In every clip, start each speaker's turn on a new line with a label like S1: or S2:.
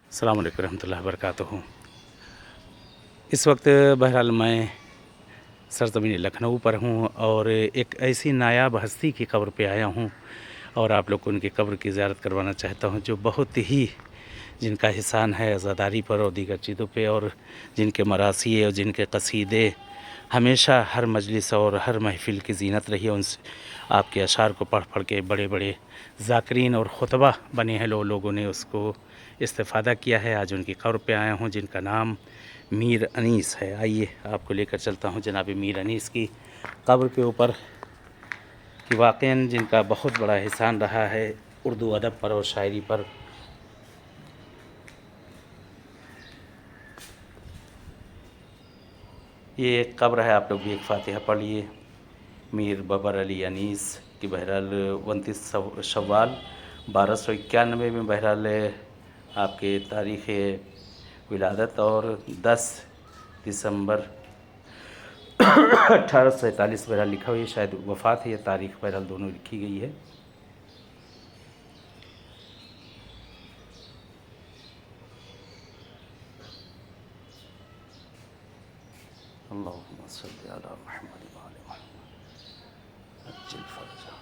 S1: अस्सलाम वालेकुम रहमतुल्लाहि व बरकातहू। इस वक्त बहरहाल मैं सरज़मीन लखनऊ पर हूँ और एक ऐसी नायाब हस्ती की कब्र पे आया हूँ और आप लोग को उनकी कब्र की ज़ियारत करवाना चाहता हूँ, जो बहुत ही जिनका एहसान है अज़ादारी पर और दीगर चीज़ों पे, और जिनके मरासी और जिनके कसीदे हमेशा हर मजलिस और हर महफ़िल की ज़ीनत रही है। उनसे आपके अशार को पढ़ पढ़ के बड़े बड़े ज़ाकिरीन और खुतबा बने हैं, लोगों ने उसको इस्तिफ़ादा किया है। आज उनकी कब्र पे आया हूँ जिनका नाम मीर अनीस है। आइए आपको लेकर चलता हूँ जनाब मीर अनीस की कब्र के ऊपर, कि वाक़ईन जिनका बहुत बड़ा एहसान रहा है उर्दू अदब पर और शायरी पर। ये एक कब्र है, आप लोग भी एक फ़ातिहा पढ़िए। मीर बबर अली अनीस की बहरहाल 29 शव्वाल 1291 में बहरहाल आपके तारीख़ विलादत, और 10 दिसंबर 1847 बहरहाल लिखा हुआ है। शायद वफ़ात है या तारीख़, बहरहाल दोनों लिखी गई है। अल्लाहुम्मा सल्ली अला मुहम्मद व आले मुहम्मद अज्जिल फरजा।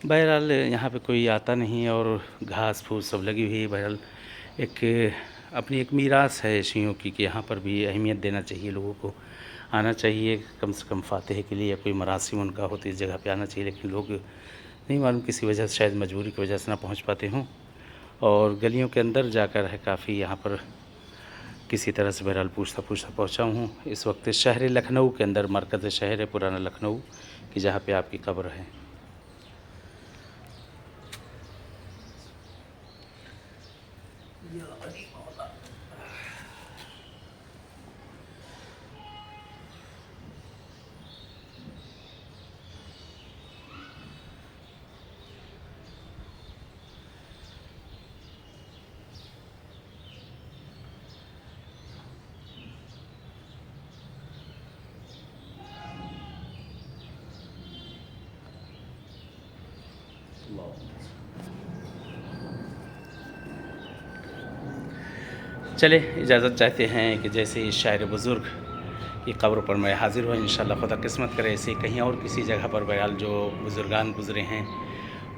S1: बहरहाल यहाँ पे कोई आता नहीं और घास फूस सब लगी हुई है। बहरहाल एक अपनी एक मीरास है शियों की, कि यहाँ पर भी अहमियत देना चाहिए, लोगों को आना चाहिए। कम से कम फ़ातिहा के लिए या कोई मरासिम उनका हो तो इस जगह पे आना चाहिए, लेकिन लोग नहीं मालूम किसी वजह से, शायद मजबूरी की वजह से ना पहुँच पाते हों। और गलियों के अंदर जाकर है काफ़ी यहाँ पर किसी तरह से बहरहाल पूछता पहुँचा हूँ। इस वक्त शहर लखनऊ के अंदर, मरकज़ शहर है पुराना लखनऊ, कि जहाँ पे आपकी कब्र है। चले इजाज़त चाहते हैं कि जैसे इस शायर बुज़ुर्ग की कब्र पर मैं हाज़िर हुआ, इंशाअल्लाह खुदा किस्मत करे ऐसे कहीं और किसी जगह पर बहरहाल जो बुज़ुर्गान गुज़रे हैं,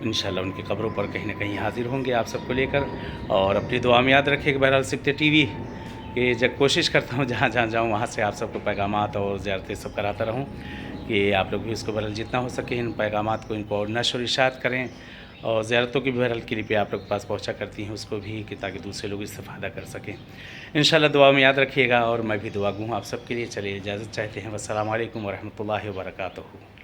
S1: इंशाअल्लाह उनकी कब्रों पर कहीं न कहीं हाज़िर होंगे आप सबको लेकर। और अपनी दुआ में याद रखिएगा बहरहाल सिब्ते टीवी कि जब कोशिश करता हूँ जहाँ जहाँ जाऊँ वहाँ से आप सबको पैगामात और ज़ियारतें सब कराता रहूँ, कि आप लोग भी उसको बहरहाल जितना हो सके इन पैगामात को, इनको और नशर इशात करें, और ज़ियारतों की भी बहरहाल क्लिपें आप लोग के पास पहुँचा करती हैं उसको भी, कि ताकि दूसरे लोग इस्तिफ़ादा कर सकें। इंशाअल्लाह दुआ में याद रखिएगा और मैं भी दुआ गूँ आप सब के लिए। चलिए इजाज़त चाहते हैं। वस्सलामु अलैकुम व रहमतुल्लाहि व बरकातहू।